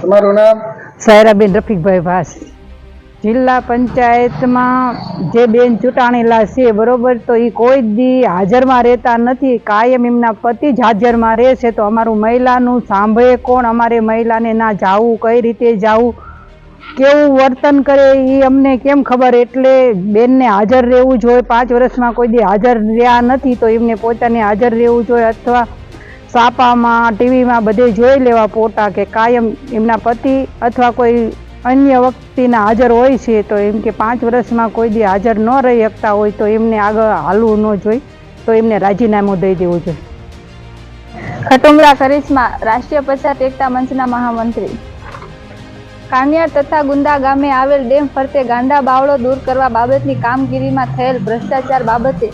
તમારું નામ? સાયરાબેન રફીકભાઈ ભાસ. જિલ્લા પંચાયતમાં જે બેન ચૂંટાણેલા છે બરોબર, તો એ કોઈ દી હાજરમાં રહેતા નથી. કાયમ એમના પતિ જ હાજરમાં રહેશે. તો અમારું મહિલાનું સાંભળે કોણ? અમારે મહિલાને ના જાવું, કઈ રીતે જાવું, કેવું વર્તન કરે એ અમને કેમ ખબર? એટલે બેનને હાજર રહેવું જોઈએ. 5 વર્ષમાં કોઈ દી હાજર રહ્યા નથી, તો એમને પોતાને હાજર રહેવું જોઈએ. અથવા છાપામાં, ટીવીમાં બધે જોઈ લેવા ફોટા કે કાયમ એમના પતિ અથવા કોઈ અન્ય વ્યક્તિના હાજર હોય છે. તો એમ કે 5 વર્ષમાં કોઈ દી હાજર ન રહી શકતા હોય તો એમને આગળ હાલવું ન જોઈએ, તો એમને રાજીનામું દઈ દેવું જોઈએ. ખટુમરા કરિશ્મા, રાષ્ટ્રીય પછાત એકતા મંચના મહામંત્રી. કાનિયાર તથા ગુંદા ગામે આવેલ ડેમ ફરતે ગાંડા બાવળો દૂર કરવા બાબતની કામગીરીમાં થયેલ ભ્રષ્ટાચાર બાબતે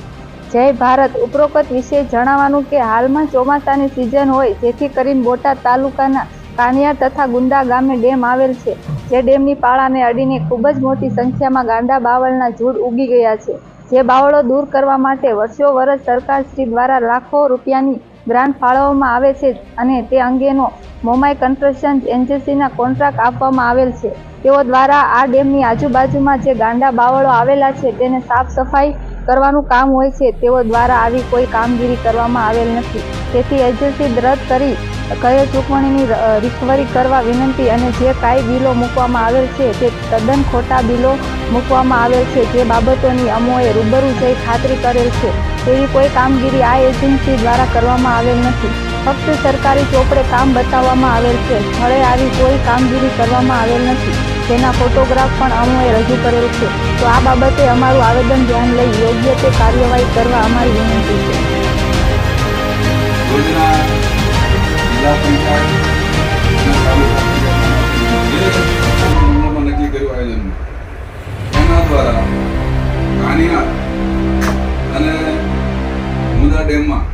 જય ભારત ઉપરોક્ત વિશે જણાવવાનું કે હાલમાં ચોમાસાની સિઝન હોય, જેથી કરીને બોટાદ તાલુકાના કાનિયાર તથા ગુંદા ગામે ડેમ આવેલ છે. જે ડેમની પાળાને અડીને ખૂબ જ મોટી સંખ્યામાં ગાંડા બાવળના ઝૂંડ ઉગી ગયા છે. જે બાવળો દૂર કરવા માટે વર્ષો વર્ષ સરકારશ્રી દ્વારા લાખો રૂપિયાની ગ્રાન્ટ ફાળવવામાં આવે છે અને તે અંગેનો મોમાઈ કન્સ્ટ્રક્શન એજન્સીના કોન્ટ્રાક્ટ આપવામાં આવેલ છે. તેઓ દ્વારા આ ડેમની આજુબાજુમાં જે ગાંડા બાવળો આવેલા છે તેને સાફ સફાઈ કરવાનું કામ હોય છે. તેઓ દ્વારા આવી કોઈ કામગીરી કરવામાં આવેલ નથી. તેથી એજન્સી રદ કરી કરેલ ચૂકવણીની રિકવરી કરવા વિનંતી. અને જે કાંઈ બિલો મૂકવામાં આવેલ છે તે તદ્દન ખોટા બિલો મૂકવામાં આવેલ છે. જે બાબતોની અમોએ રૂબરૂ જઈ ખાતરી કરેલ છે તેવી કોઈ કામગીરી આ એજન્સી દ્વારા કરવામાં આવેલ નથી. ફક્ત સરકારી ચોપડે કામ બતાવવામાં આવેલ છે. સ્થળે આવી કોઈ કામગીરી કરવામાં આવેલ નથી, જેના ફોટોગ્રાફ પણ અમોએ રજૂ કરેલ છે. તો આ બાબતે અમારું આવેદન ધ્યાન લઈ યોગ્ય તે કાર્યવાહી કરવા અમારી વિનંતી છે. નક્કી કર્યું આયોજન એના દ્વારા કાનિયાર અને મુંદ્રા ડેમમાં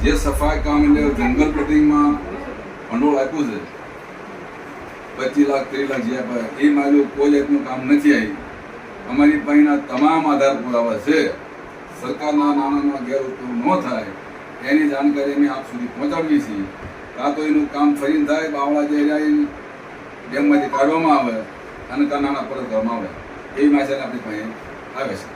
જે સફાઈ કામ એટલે જંગલ કટિંગમાં ભંડોળ આપ્યું છે 25 લાખ 30 લાખ જે આપ્યા એ માર્યું કોઈ જાતનું કામ નથી આવી. અમારી પાસેના તમામ આધાર પુરાવા છે. સરકારના નાણાંનો ગેરઉપયોગ ન થાય એની જાણકારી અમે આપ સુધી પહોંચાડીએ છીએ. કાં તો એનું કામ ફરીને થાય, બાવળા જે ડેમમાંથી કાઢવામાં આવે અને નાણાં પરત કરવામાં આવે એવી માહિતી આપણી પાસે આવે છે.